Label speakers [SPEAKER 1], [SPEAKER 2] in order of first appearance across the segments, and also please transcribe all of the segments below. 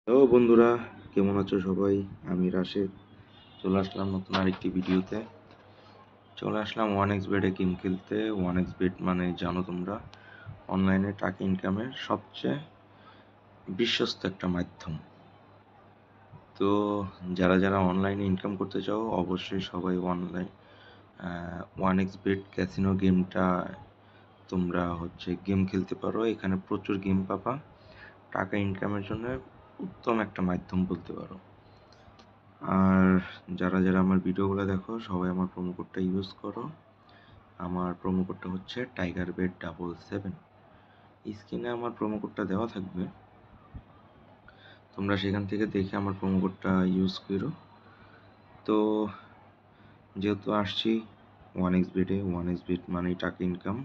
[SPEAKER 1] Hello বন্ধুরা, কেমন আছো সবাই? আমি রাশেদ। চলে আসলাম নতুন আরেকটি ভিডিওতে। চলে আসলাম ওয়ান এক্স বেডে গেম খেলতে। ওয়ান এক্স বেড মানে জানো তোমরা, অনলাইনে টাকা ইনকামের সবচেয়ে বিশ্বস্ত একটা মাধ্যম। তো যারা যারা অনলাইনে ইনকাম করতে চাও অবশ্যই সবাই ওয়ান এক্স বেড ক্যাসিনো গেমটা তোমরা গেম খেলতে পারো। এখানে প্রচুর গেম পাবা। টাকা ইনকামের জন্য উত্তম একটা মাধ্যম বলতে পারো। আর যারা যারা আমার ভিডিওগুলো দেখো সবাই আমার প্রোমো কোডটা ইউজ করো। আমার প্রোমো কোডটা হচ্ছে TigerBet77। স্ক্রিনে আমার প্রোমো কোডটা দেওয়া থাকবে, তোমরা সেখান থেকে দেখে আমার প্রোমো কোডটা ইউজ করো। তো যেহেতু আসছি ওয়ান এক্স বেটে, ওয়ান এক্স বেট মানেই টাকা ইনকাম।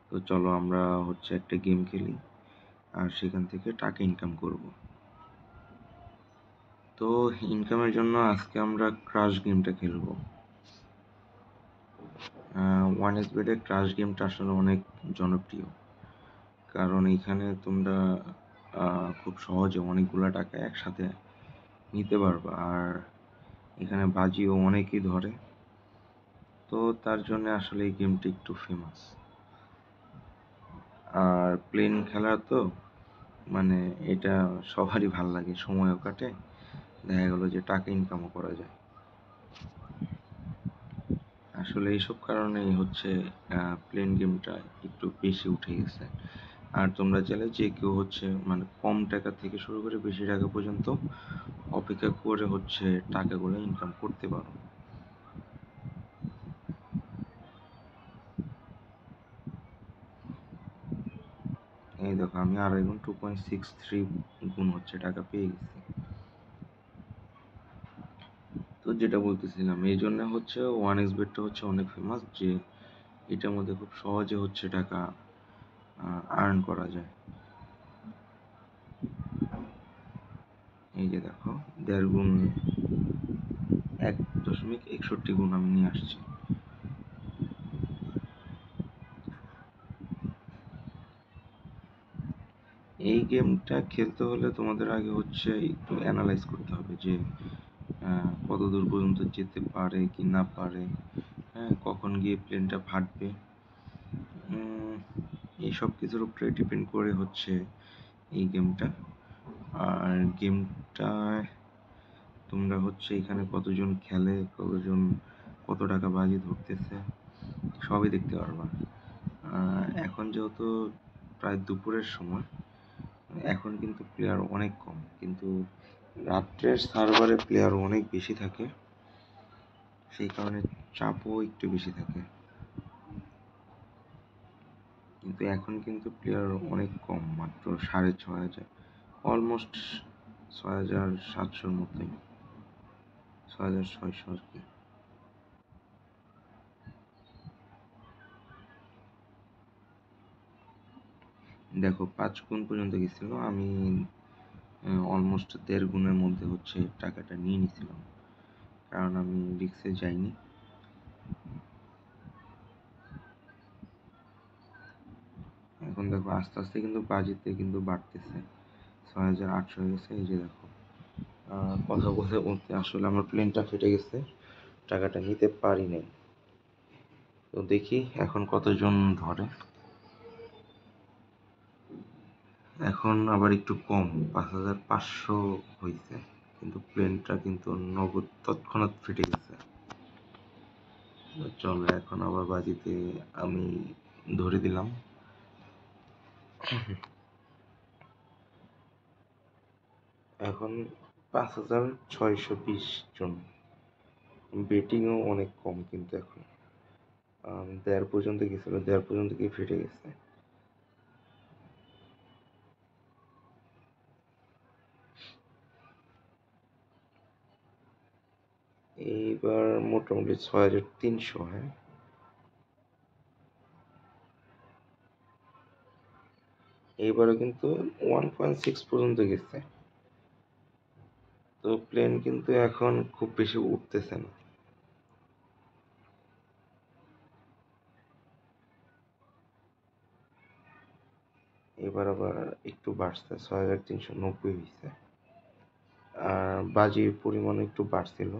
[SPEAKER 1] তো চলো আমরা একটা গেম খেলি আর সেখান থেকে টাকা ইনকাম করব। তো ইনকামের জন্য আজকে আমরা ক্রাশ গেমটা খেলবো। ওয়ান এক্স বেডে ক্রাশ গেমটা আসলে অনেক জনপ্রিয়, কারণ এখানে তোমরা খুব সহজে অনেকগুলো টাকা একসাথে নিতে পারবা। আর এখানে বাজিও অনেকেই ধরে, তো তার জন্য আসলে এই গেমটি একটু ফেমাস। আর প্লেন খেলা তো মানে এটা সবারই ভাল লাগে, সময়ও কাটে, দেখা গেলো যে টাকা ইনকামও করা যায়। আসলে এইসব কারণেই প্লেন গেমটা একটু বেশি উঠে গেছে। আর তোমরা চাইলে যে কেউ মানে কম টাকা থেকে শুরু করে বেশি টাকা পর্যন্ত অপেক্ষা করে টাকাগুলো ইনকাম করতে পারো। এই দেখো আমি আড়াই গুণ 2.63 গুণ টাকা পেয়ে গেছি। তো যেটা বলতেছিলাম, এই জন্য ওয়ান এক্স বেটটা অনেক ফেমাস, যে এটার মধ্যে খুব সহজে টাকা আর্ন করা যায়। এই যে দেখো 1.5 গুণ 1.61 গুণ আমি নিয়ে আসছি। এই গেমটা খেলতে হলে তোমাদের আগে একটু অ্যানালাইজ করতে হবে যে কত দূর পর্যন্ত যেতে পারে কি না পারে, হ্যাঁ, কখন গিয়ে প্লেনটা ফাটবে। এইসব কিছুর উপরে ডিপেন্ড করে এই গেমটা। আর গেমটায় তোমরা এখানে কতজন খেলে, কতজন কত টাকা বাজি ধরতেছে সবই দেখতে পারবা। এখন যেহেতু প্রায় দুপুরের সময়, এখন কিন্তু প্লেয়ার অনেক কম, কিন্তু রাত্রের সার্ভারে প্লেয়ার অনেক বেশি থাকে, সেই কারণে চাপও একটু বেশি থাকে। কিন্তু এখন কিন্তু প্লেয়ার অনেক কম, মাত্র 6,500, অলমোস্ট 6,700 মতোই, 6,600 আর কি। দেখো 5 গুণ পর্যন্ত গেছিল, আমি অলমোস্ট 1.5 গুণের মধ্যে টাকাটা নিয়ে নিছিলাম, কারণ আমি রিক্সে যাইনি। এখন দেখো আস্তে আস্তে কিন্তু বাজিতে কিন্তু বাড়তেছে, 6,800 হয়ে গেছে। এই যে দেখো কথা বলতে বলতে আসলে আমার প্লেনটা ফেটে গেছে, টাকাটা নিতে পারি নাই। তো দেখি এখন কতজন ধরে। এখন আবার একটু কম, 5,500 হয়েছে, কিন্তু প্লেনটা কিন্তু নগদ তৎক্ষণাৎ ফেটে গেছে। চলো এখন আবার বাজিতে আমি ধরে দিলাম। এখন 5,620 জন, বেটিংও অনেক কম, কিন্তু এখন 1.5 পর্যন্ত গেছিল, 1.5 পর্যন্ত গিয়ে ফেটে গেছে। এইবার মোটামুটি 6,300। হ্যাঁ, এইবারও কিন্তু 1.6 পর্যন্ত গেছে। তো প্লেন কিন্তু এখন খুব বেশি উঠতেছে না। এবার আবার একটু বাড়ছে, 6,390 হয়েছে। বাজির পরিমাণ একটু বাড়ছিল।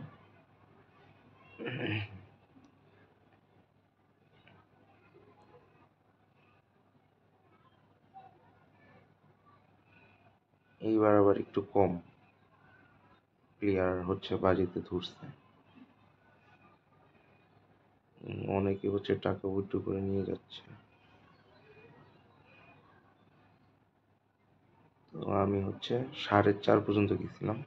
[SPEAKER 1] এইবার আবার একটু কম প্লেয়ার হচ্ছে বাজিতে ধরছে। অনেকে হচ্ছে টাকা উইথড্র করে নিয়ে যাচ্ছে। তো আমি হচ্ছে 4:30 পর্যন্ত গেছিলাম।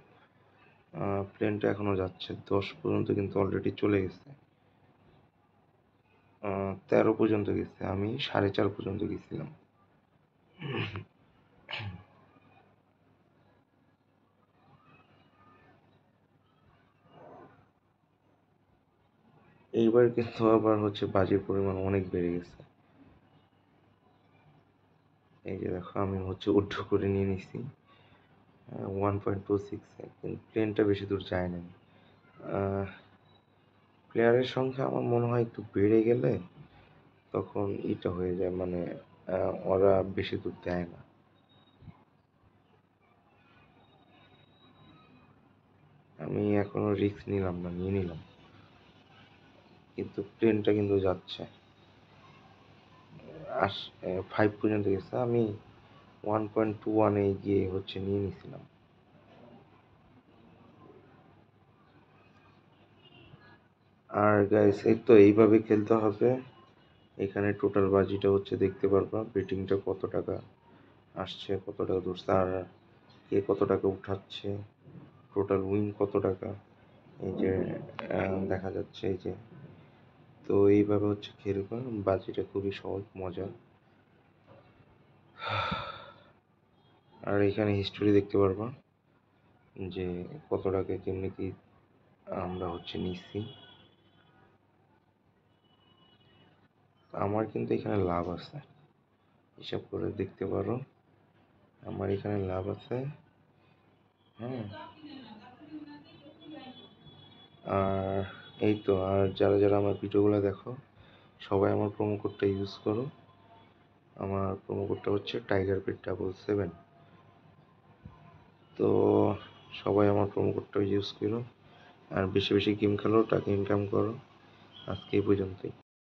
[SPEAKER 1] প্লেনটা এখনো যাচ্ছে, 10 পর্যন্ত কিন্তু অলরেডি চলে গেছে। 13 পর্যন্ত গেছে, আমি 4:30 পর্যন্ত গেছিলাম। এইবার কিন্তু আবার হচ্ছে বাজির পরিমাণ অনেক বেড়ে গেছে। এই যে দেখো, আমি হচ্ছে উইথড্র করে নিয়ে নিছি 1.26, কিন্তু প্লেনটা বেশি দূর যায় না। প্লেয়ারের সংখ্যা আমার মনে হয় একটু বেড়ে গেলে তখন এটা হয়ে যায়, মানে ওরা বেশি দূর দেয় না। আমি এখনো রিস্ক নিলাম না, নিয়ে নিলাম, কিন্তু প্লেনটা কিন্তু যাচ্ছে। 5 পর্যন্ত গেছে, আমি 1.21 গিয়ে হচ্ছে নিয়ে নিছিলাম। আর গাইস, এই তো এইভাবে খেলতে হবে। এখানে টোটাল বাজিটা হচ্ছে দেখতে পারবা, বেটিংটা কত টাকা আসছে, কত টাকা ধরছে, আর কে কত টাকা উঠাচ্ছে, টোটাল উইন কত টাকা, এই যে দেখা যাচ্ছে এই যে। তো এইভাবে হচ্ছে খেলবা, বাজিটা খুবই সহজ, মজা। আর এখানে হিস্টোরি দেখতে পারবা যে কত টাকা কেমনি কি আমরা হচ্ছে নিচ্ছি। আমার কিন্তু এখানে লাভ আছে, হিসাব করে দেখতে পারো, আমার এখানে লাভ আছে। হ্যাঁ, আর এই তো, আর যারা যারা আমার ভিডিওগুলো দেখো সবাই আমার প্রোমো কোডটা ইউজ করো। আমার প্রোমো কোডটা হচ্ছে TigerBet77। তো সবাই আমার প্রোমো কোডটা ইউজ করো, আর বেশি বেশি গেম খেলো, টাকা ইনকাম করো। আজকে এই পর্যন্তই।